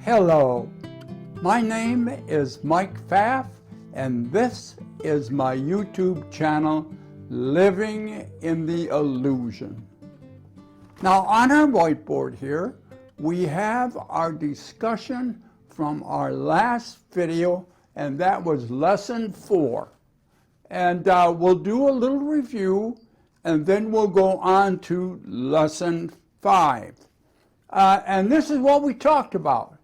Hello, my name is Mike Pfaff, and this is my YouTube channel, Living in the Illusion. Now on our whiteboard here, we have our discussion from our last video, and that was lesson 4. And we'll do a little review, and then we'll go on to lesson 5. And this is what we talked about.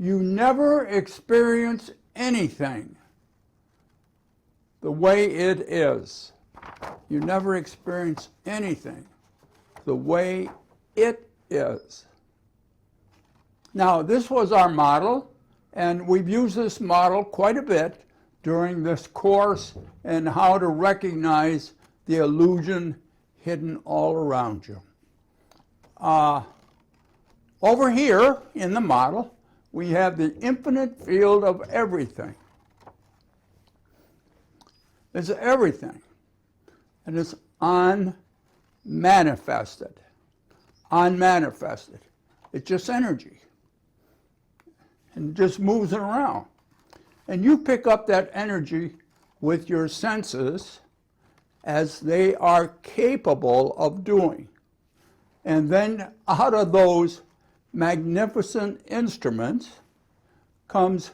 You never experience anything the way it is. You never experience anything the way it is. Now, this was our model, and we've used this model quite a bit during this course in how to recognize the illusion hidden all around you. Over here in the model, we have the infinite field of everything. It's everything, and it's unmanifested. Unmanifested. It's just energy, and it just moves it around. And you pick up that energy with your senses as they are capable of doing. And then out of those magnificent instruments comes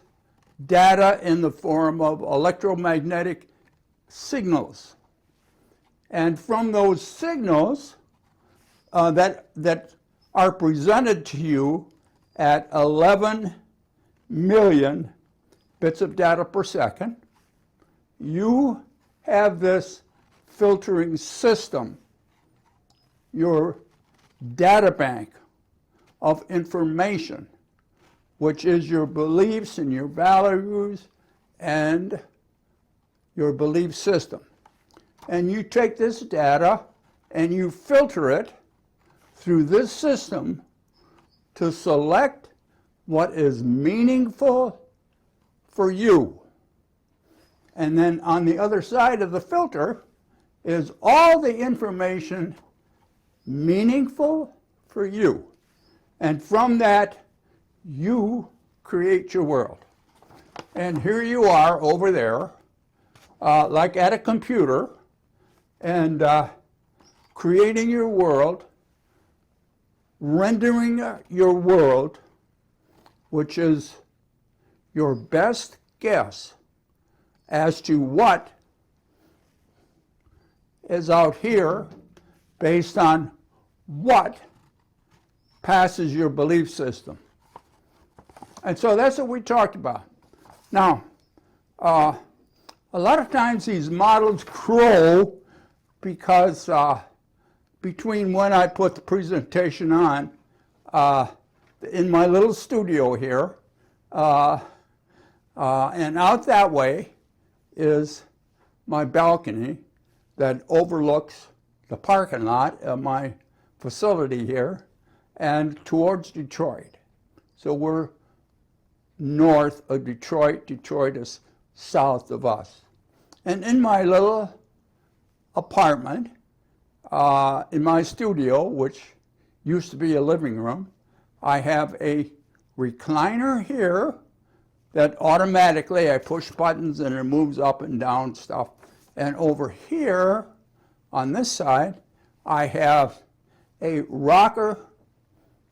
data in the form of electromagnetic signals. And from those signals that are presented to you at 11 million bits of data per second, you have this filtering system, your data bank of information, which is your beliefs and your values and your belief system. And you take this data and you filter it through this system to select what is meaningful for you. And then on the other side of the filter is all the information meaningful for you. And from that, you create your world. And here you are over there, like at a computer, and creating your world, rendering your world, which is your best guess as to what is out here based on what passes your belief system. And so that's what we talked about. Now, a lot of times these models crow because between when I put the presentation on in my little studio here, and out that way is my balcony that overlooks the parking lot of my facility here and towards Detroit. So we're north of Detroit. Detroit is south of us. And in my little apartment, in my studio, which used to be a living room, I have a recliner here that automatically I push buttons and it moves up and down stuff. And over here on this side, I have a rocker,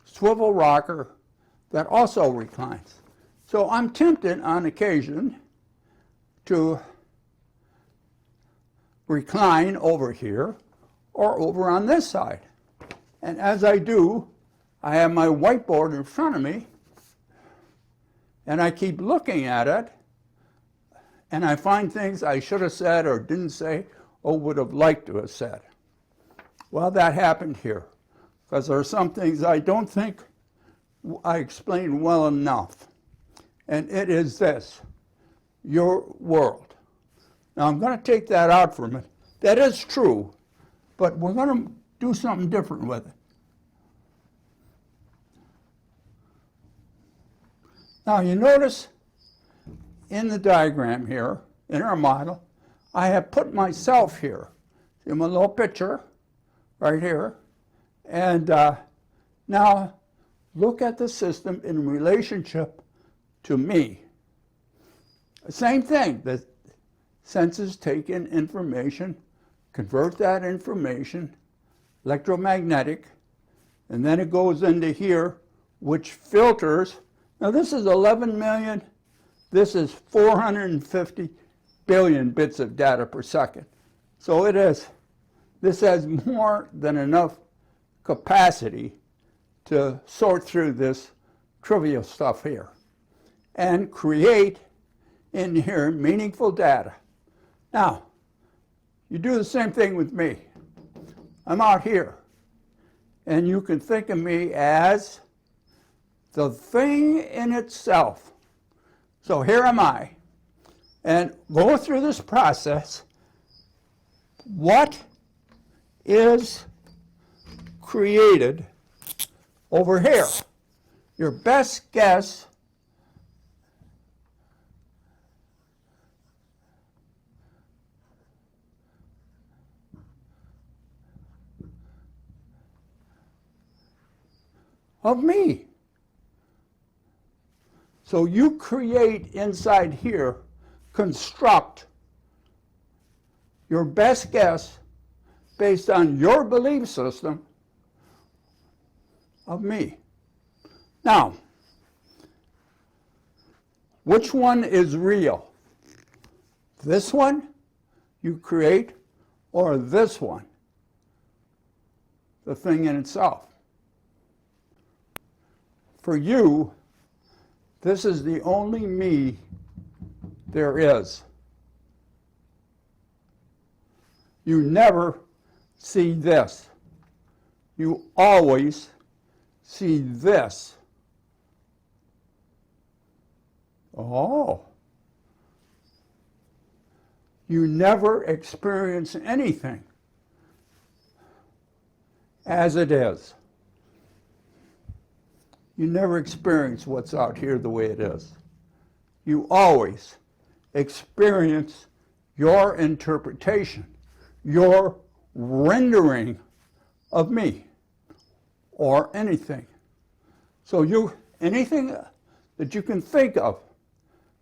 swivel rocker, that also reclines. So I'm tempted on occasion to recline over here or over on this side. And as I do, I have my whiteboard in front of me, and I keep looking at it, and I find things I should have said or didn't say or would have liked to have said. Well, that happened here, because there are some things I don't think I explained well enough. And it is this, your world. Now I'm going to take that out for a minute. That is true, but we're going to do something different with it. Now you notice in the diagram here, in our model, I have put myself here. See my little picture right here. And now look at the system in relationship to me. Same thing, the senses take in information, convert that information, electromagnetic, and then it goes into here, which filters. Now this is 11 million, this is 450 billion bits of data per second. So this has more than enough capacity to sort through this trivial stuff here and create in here meaningful data. Now, you do the same thing with me. I'm out here, and you can think of me as the thing in itself. So here am I, and go through this process. What is created over here? Your best guess of me. So you create inside here, construct your best guess based on your belief system of me. Now, which one is real? This one you create, or this one, the thing in itself? For you, this is the only me there is. You never see this. You always see this. Oh. You never experience anything as it is. You never experience what's out here the way it is. You always experience your interpretation, your rendering of me or anything. So anything that you can think of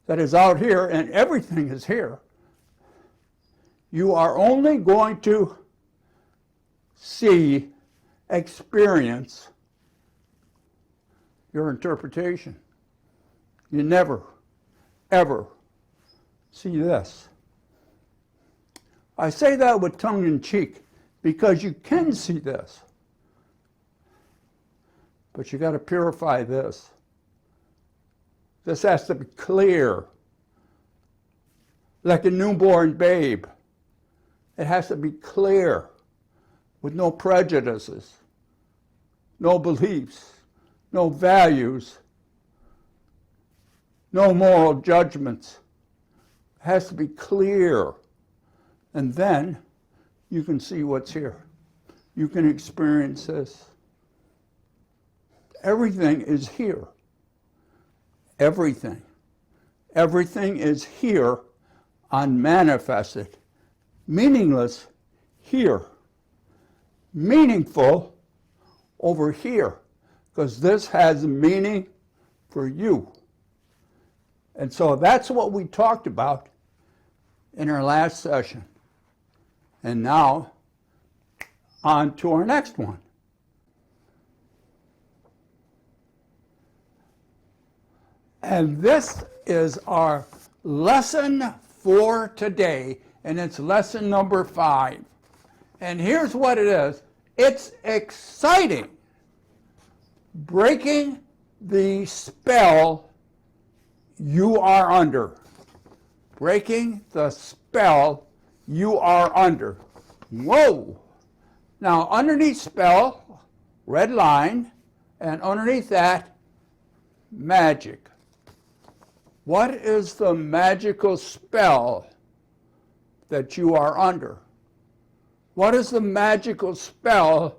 that is out here, and everything is here, you are only going to see, experience your interpretation. You never, ever see this. I say that with tongue in cheek because you can see this. But you got to purify this. This has to be clear. Like a newborn babe. It has to be clear with no prejudices, no beliefs, no values, no moral judgments. It has to be clear. And then you can see what's here. You can experience this. Everything is here. Everything. Everything is here, unmanifested. Meaningless here. Meaningful over here, because this has meaning for you. And so that's what we talked about in our last session. And now, on to our next one. And this is our lesson for today, and it's lesson number 5. And here's what it is. It's exciting. Breaking the spell you are under. Breaking the spell you are under. Whoa! Now, underneath spell, red line, and underneath that, magic. What is the magical spell that you are under? What is the magical spell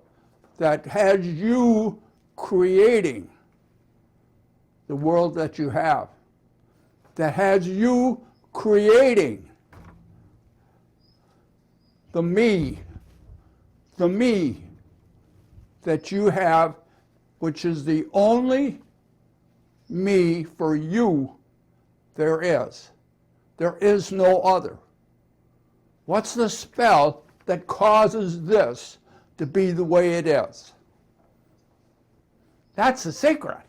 that has you creating the world that you have? That has you creating the me that you have which is the only me for you there is. There is no other. What's the spell that causes this to be the way it is? That's the secret.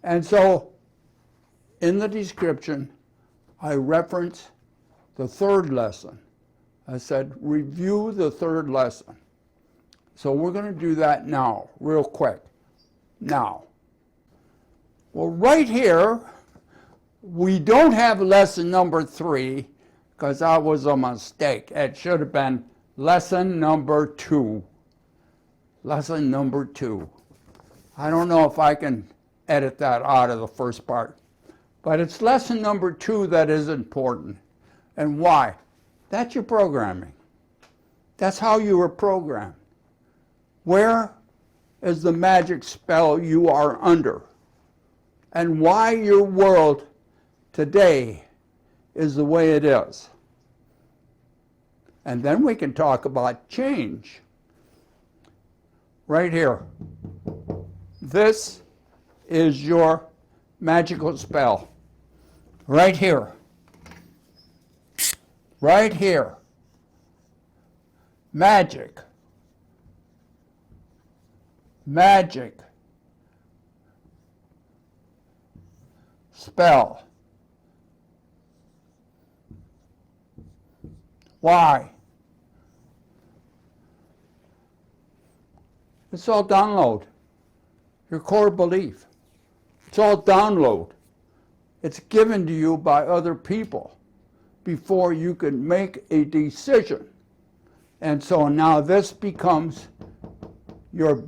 And so, in the description, I reference the third lesson. I said, review the third lesson. So we're going to do that now, real quick. Now. Well, right here, we don't have lesson number 3, because that was a mistake. It should have been lesson number 2. Lesson number 2. I don't know if I can edit that out of the first part. But it's lesson number 2 that is important. And why? That's your programming. That's how you were programmed. Where is the magic spell you are under? And why your world today is the way it is. And then we can talk about change. Right here. This is your magical spell. Right here. Right here. Magic. Magic. Spell. Why? It's all download. Your core belief. It's all download. It's given to you by other people before you can make a decision. And so now this becomes your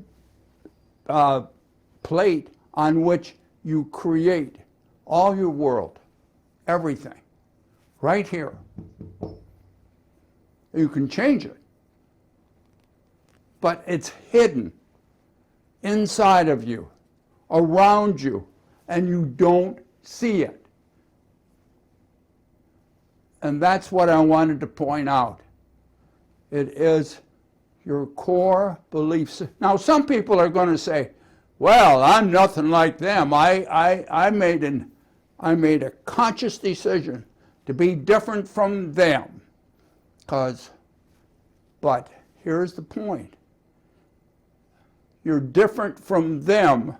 plate on which you create all your world, everything, right here. You can change it, but it's hidden inside of you, around you, and you don't see it. And that's what I wanted to point out. It is your core beliefs. Now, some people are going to say, well, I'm nothing like them. I made a conscious decision to be different from them. But here's the point. You're different from them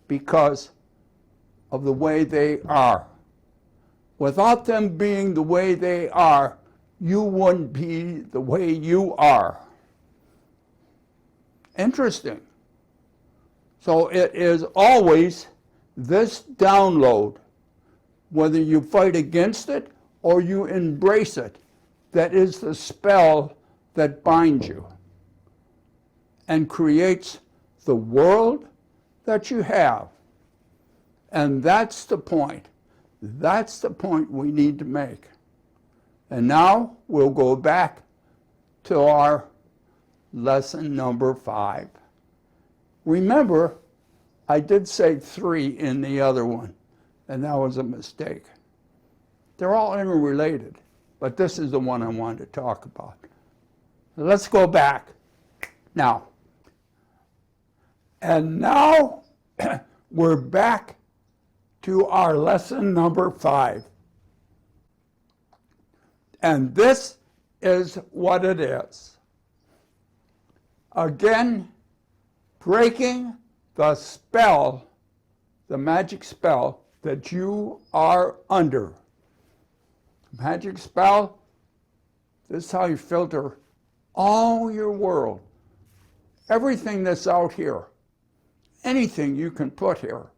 because of the way they are. Without them being the way they are, you wouldn't be the way you are. Interesting. So it is always this download, whether you fight against it or you embrace it, that is the spell that binds you and creates the world that you have. And that's the point. That's the point we need to make. And now we'll go back to our lesson number 5. Remember, I did say 3 in the other one, and that was a mistake. They're all interrelated, but this is the one I wanted to talk about. Let's go back now. And now we're back to our lesson number 5. And this is what it is. Again, breaking the spell, the magic spell that you are under. Magic spell, this is how you filter all your world. Everything that's out here. Anything you can put here,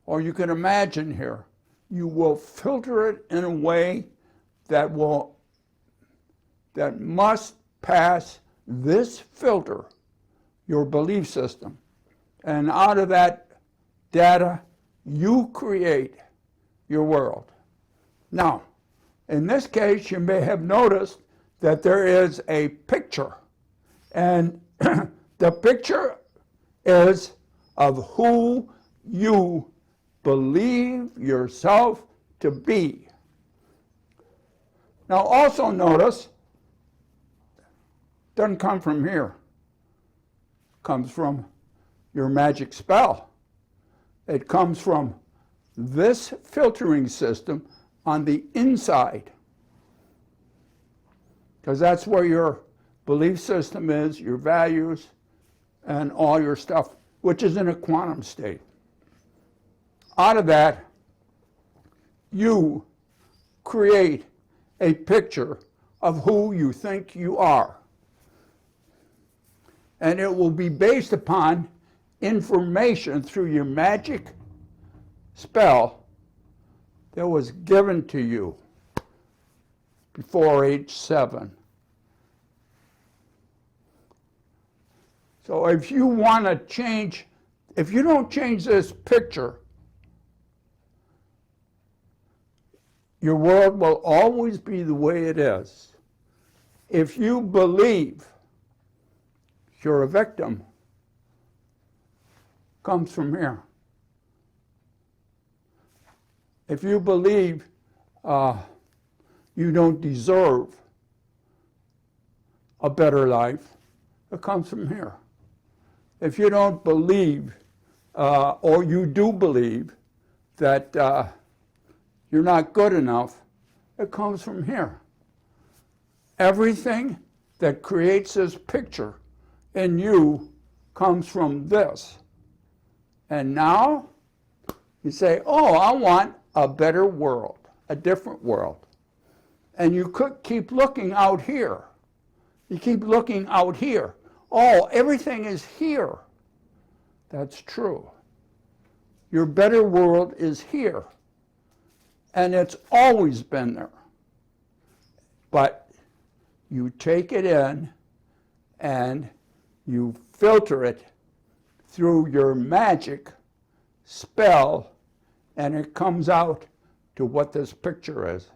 or you can imagine here, you will filter it in a way that must pass this filter, your belief system. And out of that data, you create your world. Now, in this case, you may have noticed that there is a picture. And the picture is of who you believe yourself to be. Now also notice, it doesn't come from here. It comes from your magic spell. It comes from this filtering system on the inside, because that's where your belief system is, your values, and all your stuff, which is in a quantum state. Out of that, you create a picture of who you think you are. And it will be based upon information through your magic spell that was given to you before age 7. So if you want to change, if you don't change this picture, your world will always be the way it is. If you believe you're a victim, comes from here. If you believe you don't deserve a better life, it comes from here. If you don't believe, or you do believe that you're not good enough, it comes from here. Everything that creates this picture in you comes from this. And now you say, oh, I want a better world, a different world. And you could keep looking out here. You keep looking out here. Oh, everything is here. That's true. Your better world is here. And it's always been there. But you take it in and you filter it through your magic spell, and it comes out to what this picture is.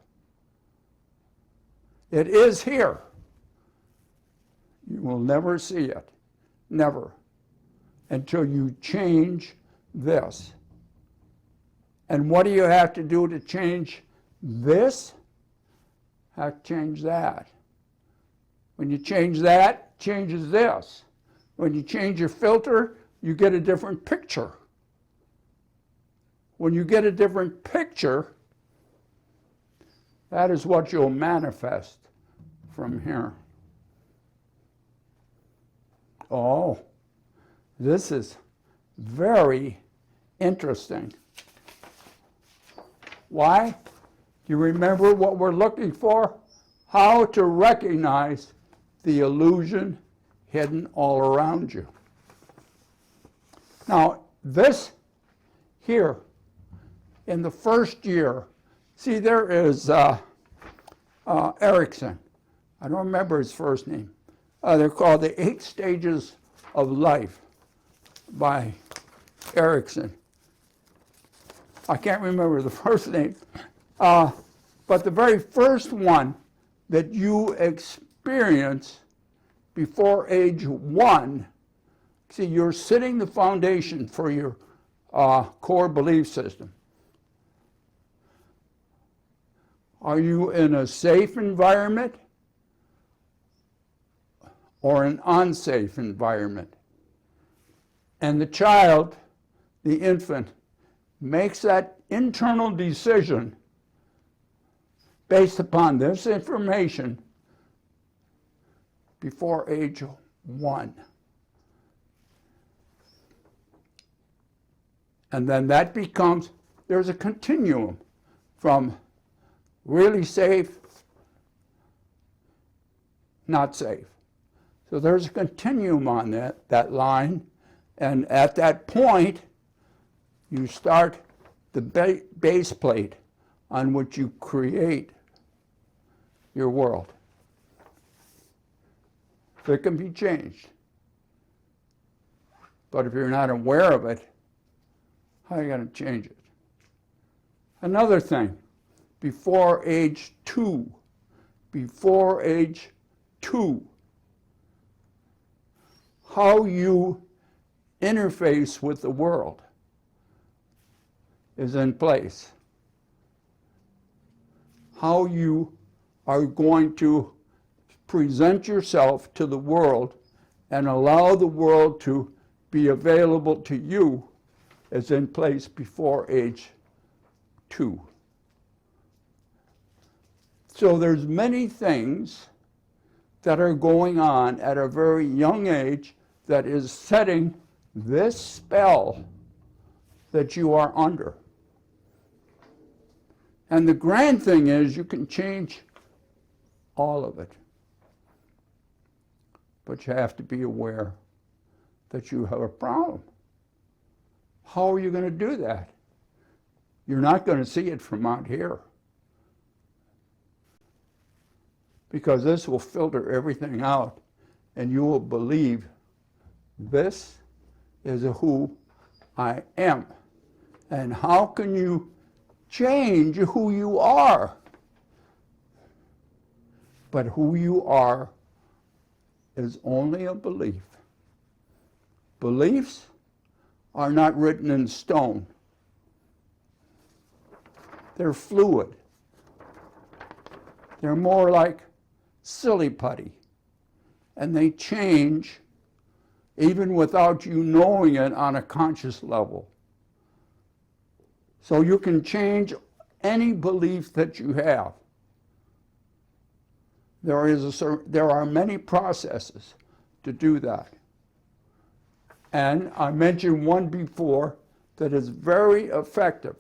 It is here. You will never see it. Never. Until you change this. And what do you have to do to change this? Have to change that. When you change that, changes this. When you change your filter, you get a different picture. When you get a different picture, that is what you'll manifest from here. Oh, this is very interesting. Why? Do you remember what we're looking for? How to recognize the illusion hidden all around you. Now, this here, in the first year, see, there is Erickson. I don't remember his first name. They're called the 8 Stages of Life by Erickson. I can't remember the first name. But the very first one that you experience before age 1, see, you're setting the foundation for your core belief system. Are you in a safe environment or an unsafe environment? And the child, the infant, makes that internal decision based upon this information before age 1. And then that becomes, there's a continuum from really safe, not safe. So there's a continuum on that line, and at that point, you start the base plate on which you create your world. It can be changed. But if you're not aware of it, how are you going to change it? Another thing, before age 2, how you interface with the world is in place. How you are going to present yourself to the world and allow the world to be available to you is in place before age 2. So there's many things that are going on at a very young age that is setting this spell that you are under. And the grand thing is you can change all of it. But you have to be aware that you have a problem. How are you going to do that? You're not going to see it from out here, because this will filter everything out, and you will believe this is who I am. And how can you change who you are? But who you are is only a belief. Beliefs are not written in stone. They're fluid. They're more like silly putty. And they change even without you knowing it on a conscious level. So you can change any belief that you have. There are many processes to do that. And I mentioned one before that is very effective,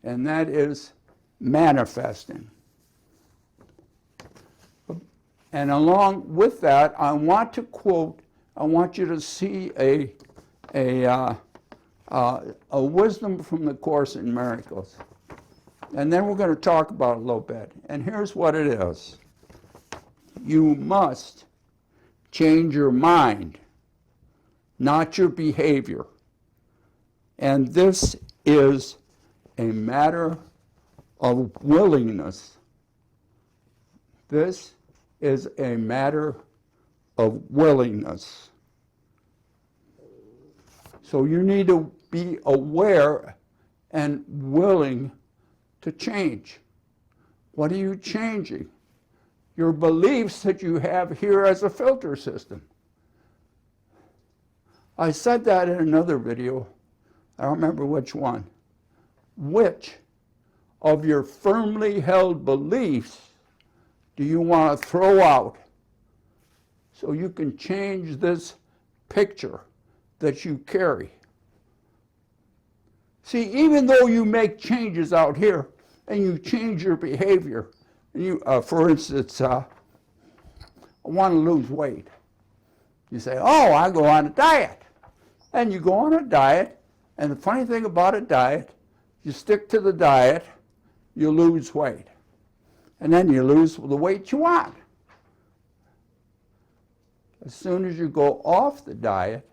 and that is manifesting. And along with that, I want you to see a wisdom from the Course in Miracles. And then we're going to talk about it a little bit. And here's what it is. You must change your mind, not your behavior. And this is a matter of willingness. This is a matter of willingness. So you need to be aware and willing to change. What are you changing? Your beliefs that you have here as a filter system. I said that in another video. I don't remember which one. Which of your firmly held beliefs do you want to throw out so you can change this picture that you carry? See, even though you make changes out here and you change your behavior, and you, for instance, I want to lose weight. You say, oh, I go on a diet. And you go on a diet, and the funny thing about a diet, you stick to the diet, you lose weight. And then you lose the weight you want. As soon as you go off the diet,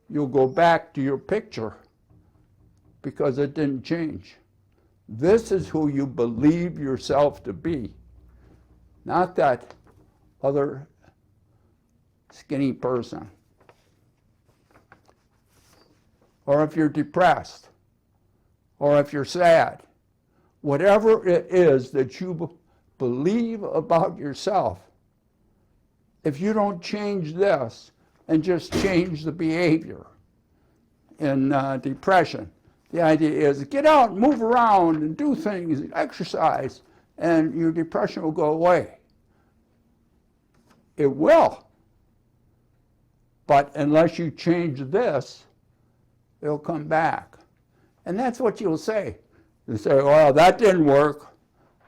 you'll go back to your picture because it didn't change. This is who you believe yourself to be, not that other skinny person. Or if you're depressed, or if you're sad, whatever it is that you believe about yourself, if you don't change this and just change the behavior in depression, the idea is get out, move around, and do things, exercise, and your depression will go away. It will. But unless you change this, it'll come back. And that's what you'll say. You say, well, that didn't work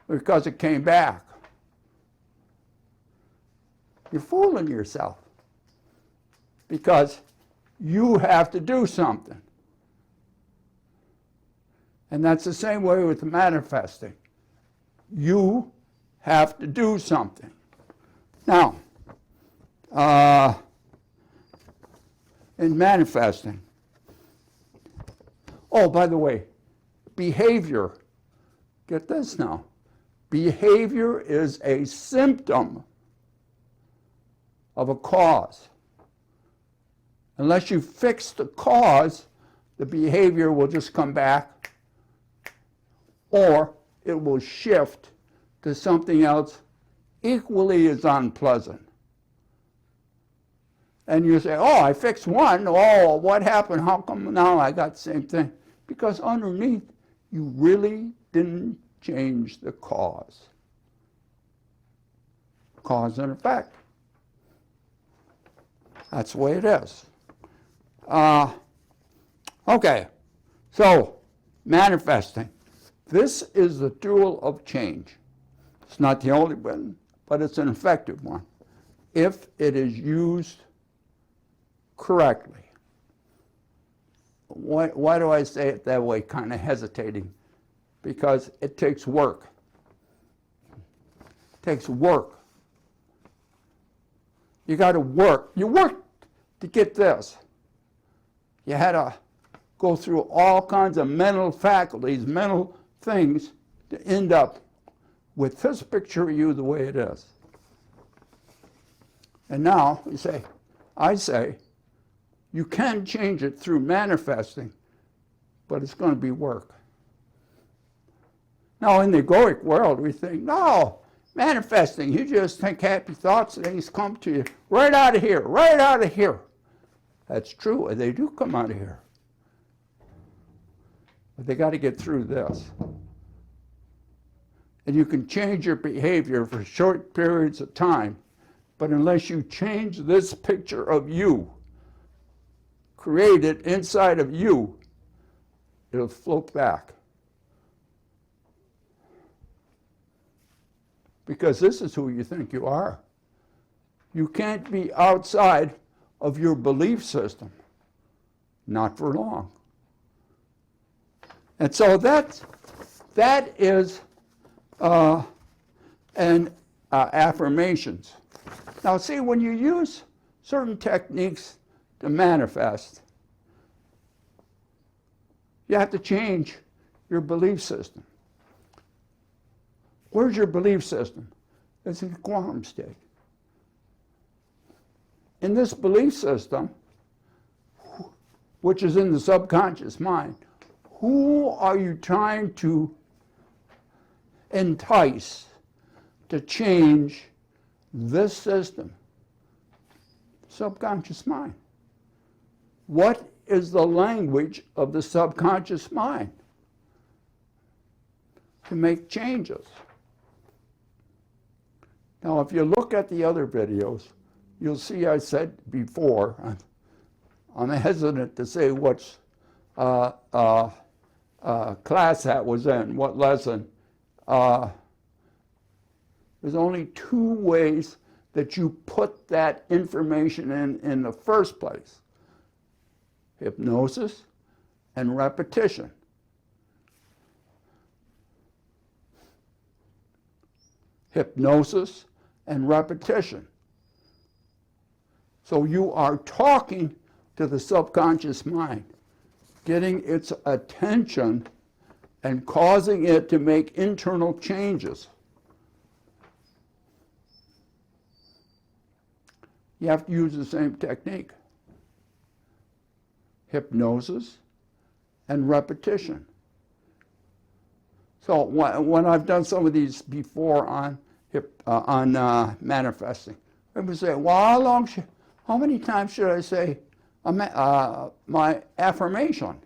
because it came back. You're fooling yourself because you have to do something. And that's the same way with manifesting. You have to do something. Now, in manifesting, oh, by the way, behavior, get this now, behavior is a symptom of a cause. Unless you fix the cause, the behavior will just come back, or it will shift to something else equally as unpleasant. And you say, oh, I fixed one. Oh, what happened? How come now I got the same thing? Because underneath, you really didn't change the cause. Cause and effect. That's the way it is. Okay, so manifesting. This is the tool of change. It's not the only one, but it's an effective one if it is used correctly. Why do I say it that way, kind of hesitating? Because it takes work. It takes work. You got to work. You work to get this. You had to go through all kinds of mental faculties, mental things to end up with this picture of you the way it is. And now you say, I say, you can change it through manifesting, but it's going to be work. Now in the egoic world, we think, no, manifesting, you just think happy thoughts and things come to you right out of here, right out of here. That's true, they do come out of here. But they got to get through this. And you can change your behavior for short periods of time, but unless you change this picture of you, create it inside of you, it'll float back. Because this is who you think you are. You can't be outside of your belief system. Not for long. And so that is affirmations. Now see, when you use certain techniques to manifest, you have to change your belief system. Where's your belief system? It's in a quantum state. In this belief system, which is in the subconscious mind, who are you trying to entice to change this system? Subconscious mind. What is the language of the subconscious mind to make changes? Now, if you look at the other videos, you'll see I said before, I'm hesitant to say which class that was in, what lesson. There's only two ways that you put that information in the first place. Hypnosis and repetition. Hypnosis and repetition. So you are talking to the subconscious mind, getting its attention and causing it to make internal changes. You have to use the same technique. Hypnosis and repetition. So when I've done some of these before on manifesting, people say, well, how many times should I say my affirmation?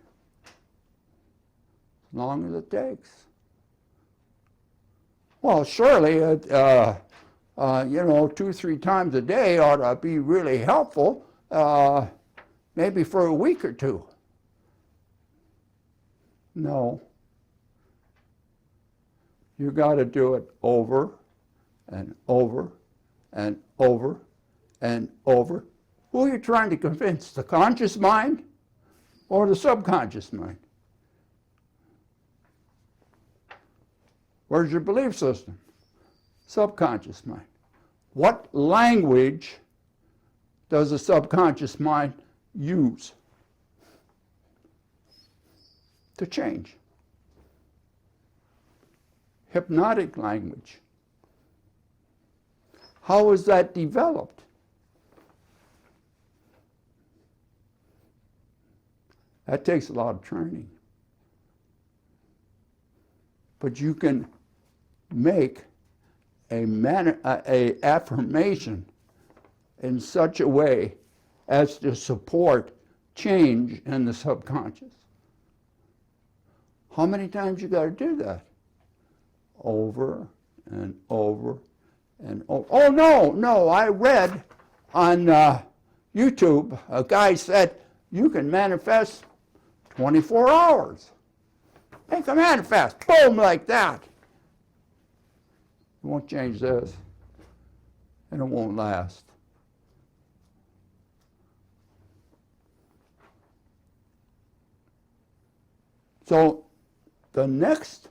As long as it takes. Well, surely, 2-3 times a day ought to be really helpful, maybe for a week or two. No. You got to do it over and over and over and over. Who are you trying to convince? The conscious mind or the subconscious mind? Where's your belief system? Subconscious mind. What language does the subconscious mind use to change? Hypnotic language. How is that developed? That takes a lot of training. But you can make a affirmation in such a way as to support change in the subconscious. How many times you got to do that? Over and over and over. Oh, no, I read on YouTube, a guy said, you can manifest 24 hours. Make a manifest, boom, like that. You won't change this, and it won't last. So the next,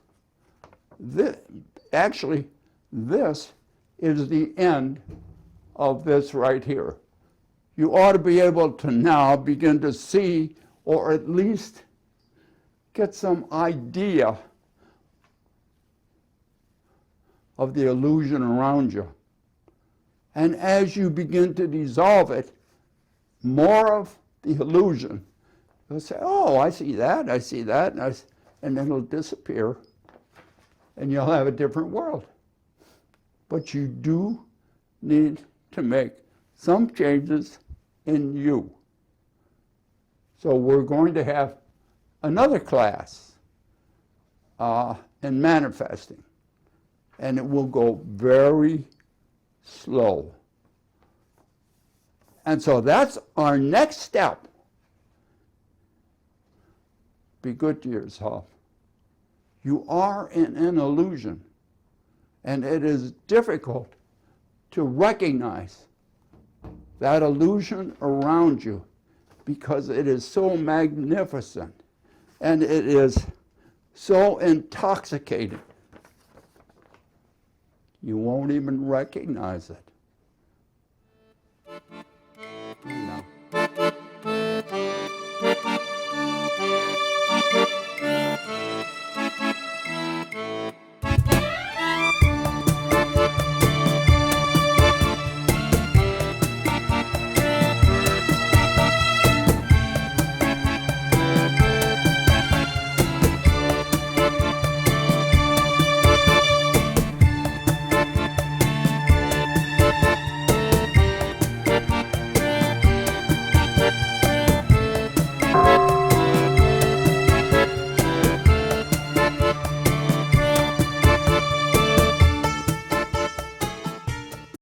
actually, this is the end of this right here. You ought to be able to now begin to see, or at least get some idea of the illusion around you. And as you begin to dissolve it, more of the illusion, you'll say, oh, I see that, and then it'll disappear, and you'll have a different world. But you do need to make some changes in you. So we're going to have another class in manifesting, and it will go very slow. And so that's our next step. Be good to yourself. You are in an illusion, and it is difficult to recognize that illusion around you because it is so magnificent and it is so intoxicating. You won't even recognize it.